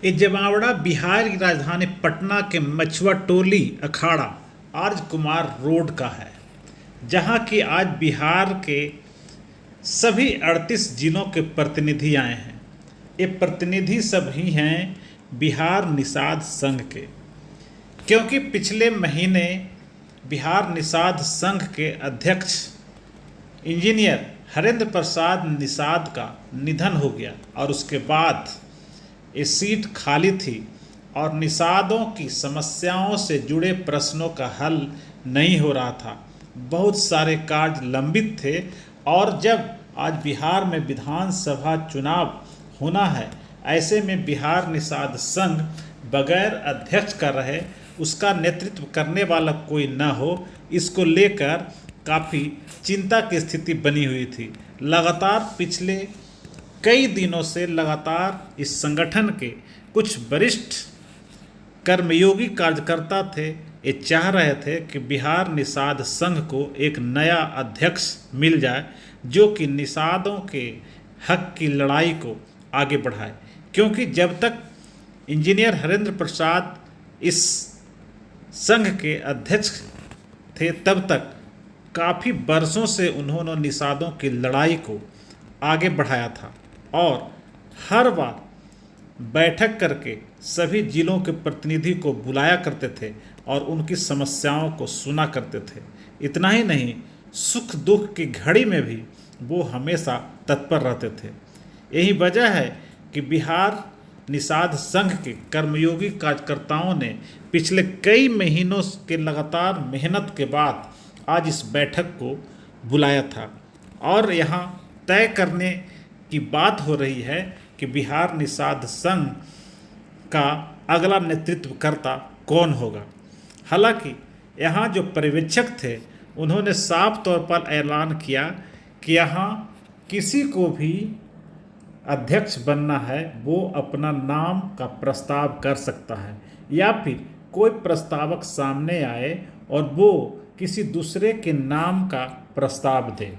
ये जमावड़ा बिहार की राजधानी पटना के मछुआ टोली अखाड़ा आर्य कुमार रोड का है, जहाँ की आज बिहार के सभी 38 जिलों के प्रतिनिधि आए हैं। ये प्रतिनिधि सभी हैं बिहार निषाद संघ के, क्योंकि पिछले महीने बिहार निषाद संघ के अध्यक्ष इंजीनियर हरेंद्र प्रसाद निषाद का निधन हो गया और उसके बाद ये सीट खाली थी और निषादों की समस्याओं से जुड़े प्रश्नों का हल नहीं हो रहा था। बहुत सारे कार्य लंबित थे और जब आज बिहार में विधानसभा चुनाव होना है, ऐसे में बिहार निषाद संघ बगैर अध्यक्ष का रहे, उसका नेतृत्व करने वाला कोई न हो, इसको लेकर काफ़ी चिंता की स्थिति बनी हुई थी। लगातार पिछले कई दिनों से लगातार इस संगठन के कुछ वरिष्ठ कर्मयोगी कार्यकर्ता थे, ये चाह रहे थे कि बिहार निषाद संघ को एक नया अध्यक्ष मिल जाए जो कि निषादों के हक की लड़ाई को आगे बढ़ाए, क्योंकि जब तक इंजीनियर हरेंद्र प्रसाद इस संघ के अध्यक्ष थे तब तक काफ़ी वर्षों से उन्होंने निषादों की लड़ाई को आगे बढ़ाया था और हर बार बैठक करके सभी जिलों के प्रतिनिधि को बुलाया करते थे और उनकी समस्याओं को सुना करते थे। इतना ही नहीं, सुख दुख की घड़ी में भी वो हमेशा तत्पर रहते थे। यही वजह है कि बिहार निषाद संघ के कर्मयोगी कार्यकर्ताओं ने पिछले कई महीनों के लगातार मेहनत के बाद आज इस बैठक को बुलाया था और यहाँ तय करने की बात हो रही है कि बिहार निषाद संघ का अगला नेतृत्वकर्ता कौन होगा। हालांकि यहाँ जो पर्यवेक्षक थे उन्होंने साफ तौर पर ऐलान किया कि यहाँ किसी को भी अध्यक्ष बनना है वो अपना नाम का प्रस्ताव कर सकता है, या फिर कोई प्रस्तावक सामने आए और वो किसी दूसरे के नाम का प्रस्ताव दे।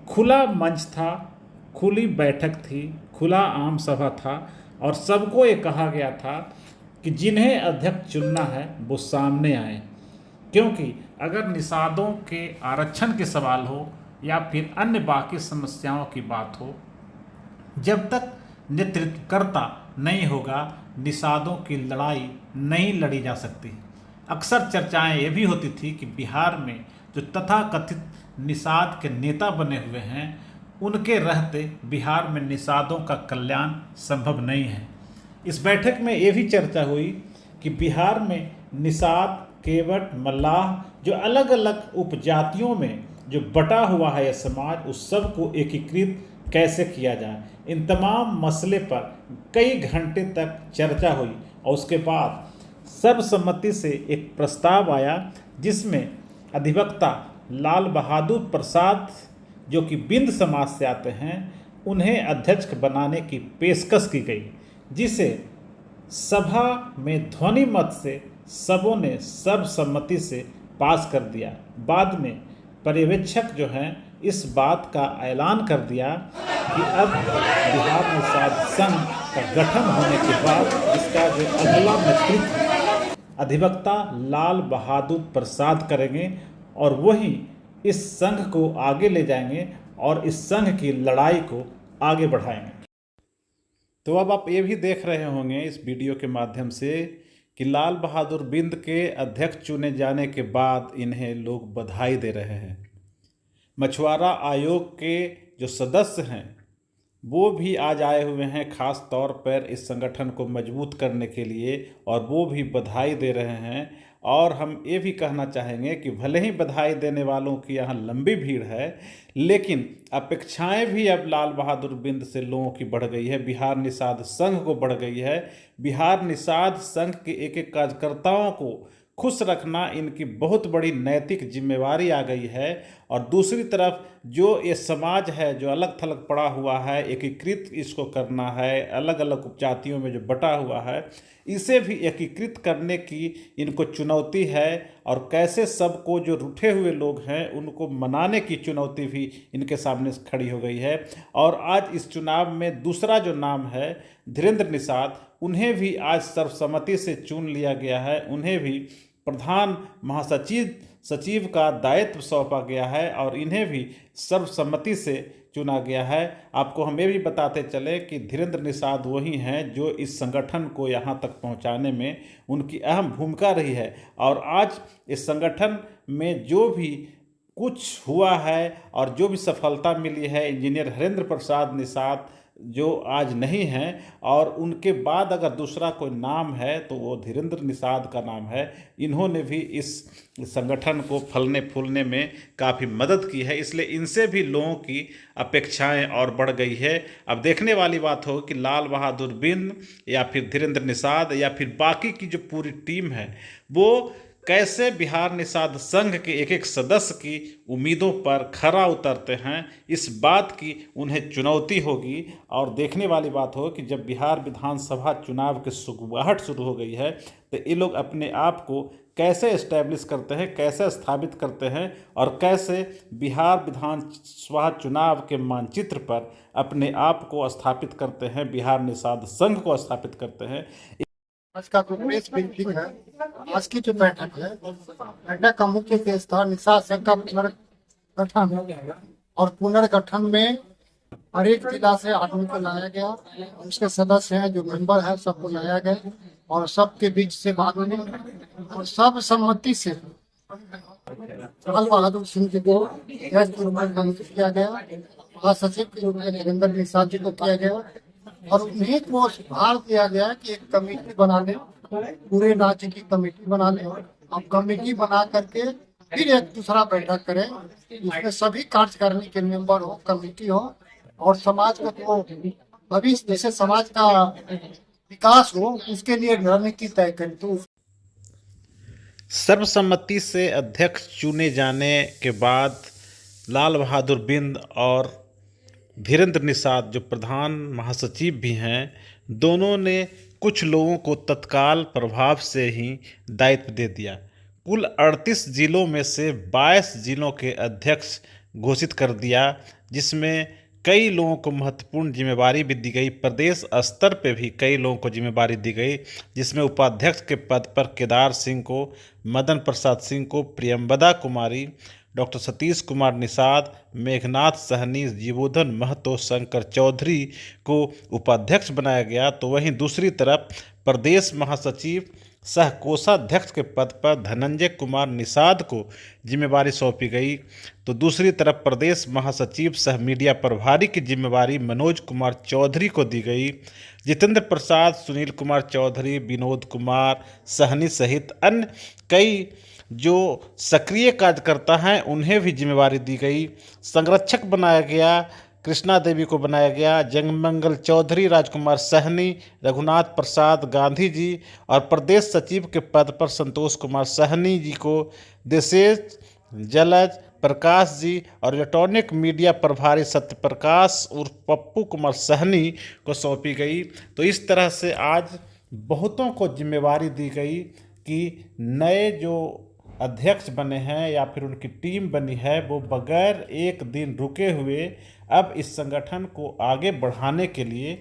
खुला मंच था, खुली बैठक थी, खुला आम सभा था और सबको ये कहा गया था कि जिन्हें अध्यक्ष चुनना है वो सामने आए, क्योंकि अगर निषादों के आरक्षण के सवाल हो या फिर अन्य बाकी समस्याओं की बात हो, जब तक नेतृत्वकर्ता नहीं होगा निषादों की लड़ाई नहीं लड़ी जा सकती। अक्सर चर्चाएं ये भी होती थी कि बिहार में जो तथाकथित निषाद के नेता बने हुए हैं उनके रहते बिहार में निषादों का कल्याण संभव नहीं है। इस बैठक में ये भी चर्चा हुई कि बिहार में निषाद, केवट, मल्लाह जो अलग अलग उपजातियों में जो बटा हुआ है यह समाज, उस सब को एकीकृत कैसे किया जाए। इन तमाम मसले पर कई घंटे तक चर्चा हुई और उसके बाद सर्वसम्मति से एक प्रस्ताव आया जिसमें अधिवक्ता लाल बहादुर प्रसाद जो कि बिंद समाज से आते हैं उन्हें अध्यक्ष बनाने की पेशकश की गई, जिसे सभा में ध्वनि मत से सबों ने सर्वसम्मति से पास कर दिया। बाद में पर्यवेक्षक जो हैं इस बात का ऐलान कर दिया कि अब बिहार निषाद संघ का गठन होने के बाद इसका जो अगला नेतृत्व अधिवक्ता लाल बहादुर प्रसाद करेंगे और वही इस संघ को आगे ले जाएंगे और इस संघ की लड़ाई को आगे बढ़ाएंगे। तो अब आप ये भी देख रहे होंगे इस वीडियो के माध्यम से कि लाल बहादुर बिंद के अध्यक्ष चुने जाने के बाद इन्हें लोग बधाई दे रहे हैं। मछुआरा आयोग के जो सदस्य हैं वो भी आज आए हुए हैं खास तौर पर इस संगठन को मजबूत करने के लिए और वो भी बधाई दे रहे हैं। और हम ये भी कहना चाहेंगे कि भले ही बधाई देने वालों की यहाँ लंबी भीड़ है, लेकिन अपेक्षाएं भी अब लाल बहादुर बिंद से लोगों की बढ़ गई है, बिहार निषाद संघ को बढ़ गई है। बिहार निषाद संघ के एक एक कार्यकर्ताओं को खुश रखना इनकी बहुत बड़ी नैतिक जिम्मेवारी आ गई है और दूसरी तरफ जो ये समाज है जो अलग थलग पड़ा हुआ है, एकीकृत इसको करना है, अलग अलग उपजातियों में जो बटा हुआ है इसे भी एकीकृत करने की इनको चुनौती है। और कैसे सबको जो रूठे हुए लोग हैं उनको मनाने की चुनौती भी इनके सामने खड़ी हो गई है। और आज इस चुनाव में दूसरा जो नाम है धीरेन्द्र निषाद, उन्हें भी आज सर्वसम्मति से चुन लिया गया है। उन्हें भी प्रधान सचिव का दायित्व सौंपा गया है और इन्हें भी सर्वसम्मति से चुना गया है। आपको हम ये भी बताते चले कि धीरेन्द्र निषाद वही हैं जो इस संगठन को यहाँ तक पहुँचाने में उनकी अहम भूमिका रही है। और आज इस संगठन में जो भी कुछ हुआ है और जो भी सफलता मिली है, इंजीनियर हरेंद्र प्रसाद निषाद जो आज नहीं हैं और उनके बाद अगर दूसरा कोई नाम है तो वो धीरेन्द्र निषाद का नाम है। इन्होंने भी इस संगठन को फलने फूलने में काफ़ी मदद की है, इसलिए इनसे भी लोगों की अपेक्षाएं और बढ़ गई है। अब देखने वाली बात हो कि लाल बहादुर बिंद या फिर धीरेन्द्र निषाद या फिर बाकी की जो पूरी टीम है वो कैसे बिहार निषाद संघ के एक एक सदस्य की उम्मीदों पर खरा उतरते हैं, इस बात की उन्हें चुनौती होगी। और देखने वाली बात हो कि जब बिहार विधानसभा चुनाव की सुगबुगाहट शुरू हो गई है तो ये लोग अपने आप को कैसे इस्टेब्लिश करते हैं, कैसे स्थापित करते हैं और कैसे बिहार विधानसभा चुनाव के मानचित्र पर अपने आप को स्थापित करते हैं, बिहार निषाद संघ को स्थापित करते हैं। आज का जो प्रेस ब्रीफिंग है, आज की जो बैठक है, बैठक का मुख्य उद्देश्य था निषाद संघ का पुनर्गठन। और पुनर्गठन में हर एक जिला से आदमी को लाया गया, उसके सदस्य हैं जो मेंबर है सबको लाया गया और सबके बीच से बात हुई और सब सम्मति से लाल बहादुर सिंह जी को किया गया, महासचिव के रूप में धीरेन्द्र निषाद जी को किया गया और उन्हें को सुधार दिया गया कि एक कमेटी बना ले, पूरे राज्य की कमेटी बना ले। अब कमेटी बना करके फिर एक दूसरा बैठक करें, उसमें सभी कार्यकारिणी के मेंबर हो, कमेटी हो और समाज का जो भविष्य जैसे समाज का विकास हो उसके लिए रणनीति तय करें। तो सर्वसम्मति से अध्यक्ष चुने जाने के बाद लाल बहादुर बिंद और धीरेन्द्र निषाद जो प्रधान महासचिव भी हैं, दोनों ने कुछ लोगों को तत्काल प्रभाव से ही दायित्व दे दिया। कुल 38 जिलों में से 22 जिलों के अध्यक्ष घोषित कर दिया, जिसमें कई लोगों को महत्वपूर्ण जिम्मेवारी भी दी गई। प्रदेश स्तर पे भी कई लोगों को जिम्मेवारी दी गई, जिसमें उपाध्यक्ष के पद पर केदार सिंह को, मदन प्रसाद सिंह को, प्रियंवदा कुमारी, डॉक्टर सतीश कुमार निषाद, मेघनाथ सहनी, जीवोधन महतो, शंकर चौधरी को उपाध्यक्ष बनाया गया। तो वहीं दूसरी तरफ प्रदेश महासचिव सह कोषाध्यक्ष के पद पर धनंजय कुमार निषाद को जिम्मेवारी सौंपी गई। तो दूसरी तरफ प्रदेश महासचिव सह मीडिया प्रभारी की जिम्मेवारी मनोज कुमार चौधरी को दी गई। जितेंद्र प्रसाद, सुनील कुमार चौधरी, विनोद कुमार सहनी सहित अन्य कई जो सक्रिय कार्यकर्ता हैं उन्हें भी जिम्मेवारी दी गई। संरक्षक बनाया गया, कृष्णा देवी को बनाया गया, जंगमंगल चौधरी, राजकुमार सहनी, रघुनाथ प्रसाद गांधी जी और प्रदेश सचिव के पद पर संतोष कुमार सहनी जी को देशेश जलज प्रकाश जी और इलेक्ट्रॉनिक मीडिया प्रभारी सत्यप्रकाश उर्फ पप्पू कुमार सहनी को सौंपी गई। तो इस तरह से आज बहुतों को जिम्मेवारी दी गई कि नए जो अध्यक्ष बने हैं या फिर उनकी टीम बनी है वो बगैर एक दिन रुके हुए अब इस संगठन को आगे बढ़ाने के लिए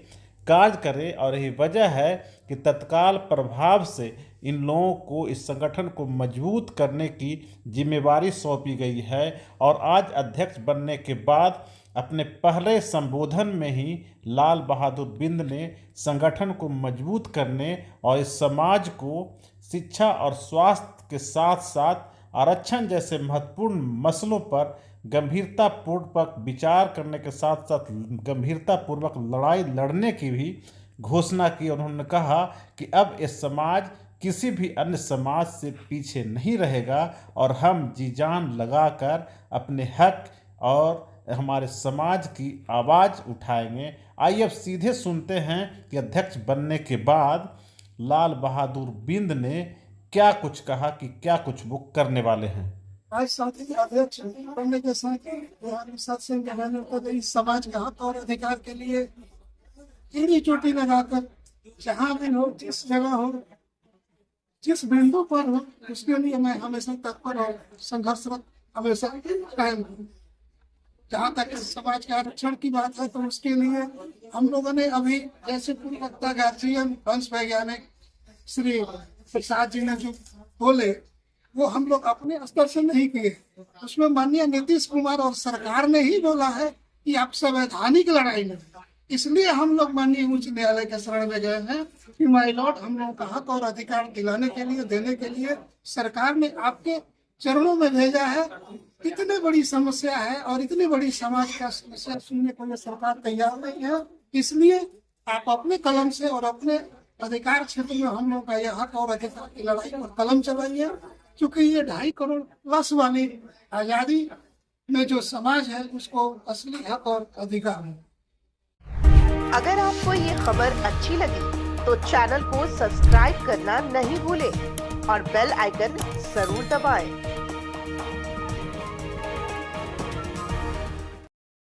कार्य करें। और यही वजह है कि तत्काल प्रभाव से इन लोगों को इस संगठन को मजबूत करने की जिम्मेवारी सौंपी गई है। और आज अध्यक्ष बनने के बाद अपने पहले संबोधन में ही लाल बहादुर बिंद ने संगठन को मजबूत करने और इस समाज को शिक्षा और स्वास्थ्य के साथ साथ आरक्षण जैसे महत्वपूर्ण मसलों पर गंभीरतापूर्वक विचार करने के साथ साथ गंभीरतापूर्वक लड़ाई लड़ने की भी घोषणा की। उन्होंने कहा कि अब ये समाज किसी भी अन्य समाज से पीछे नहीं रहेगा और हम जी जान लगाकर अपने हक और हमारे समाज की आवाज़ उठाएंगे। आइए अब सीधे सुनते हैं कि अध्यक्ष बनने के बाद लाल बहादुर बिंद ने क्या कुछ कहा कि क्या कुछ वो करने वाले हैं। आज साथी के अध्यक्ष बनने के साथ बिहार में सत्संग के रहने को इस समाज के हक और अधिकार के लिए एड़ी चोटी लगाकर जहाँ भी हो, जिस जगह हो, जिस बिंदु पर हो, उसके लिए मैं हमेशा तत्पर और संघर्षरत हमेशा कायम हूँ। जहाँ तक इस समाज के आरक्षण की बात है तो उसके लिए हम लोगों ने अभी जैसे पूर्व वक्ता गार्जियन वंश वैज्ञानिक श्री प्रसाद जी ने जो बोले वो हम लोग अपने स्तर से नहीं किए। उसमें माननीय नीतीश कुमार और सरकार ने ही बोला है कि आप संवैधानिक लड़ाई में, इसलिए हम लोग माननीय उच्च न्यायालय के शरण में गए हैं कि माय लॉर्ड, हम लोगों का हक और अधिकार दिलाने के लिए, देने के लिए सरकार ने आपके चरणों में भेजा है। इतनी बड़ी समस्या है और इतनी बड़ी समाज का समस्या सुनने को ये सरकार तैयार नहीं है, इसलिए आप अपने कलम से और अपने अधिकार क्षेत्र में हम लोग का यह हक और अधिकार की लड़ाई पर कलम चलाइए, क्योंकि ये 2.5 करोड़ प्लस वाली आजादी में जो समाज है उसको असली हक और अधिकार है। अगर आपको ये खबर अच्छी लगी तो चैनल को सब्सक्राइब करना नहीं भूलें और बेल आइकन जरूर दबाएं।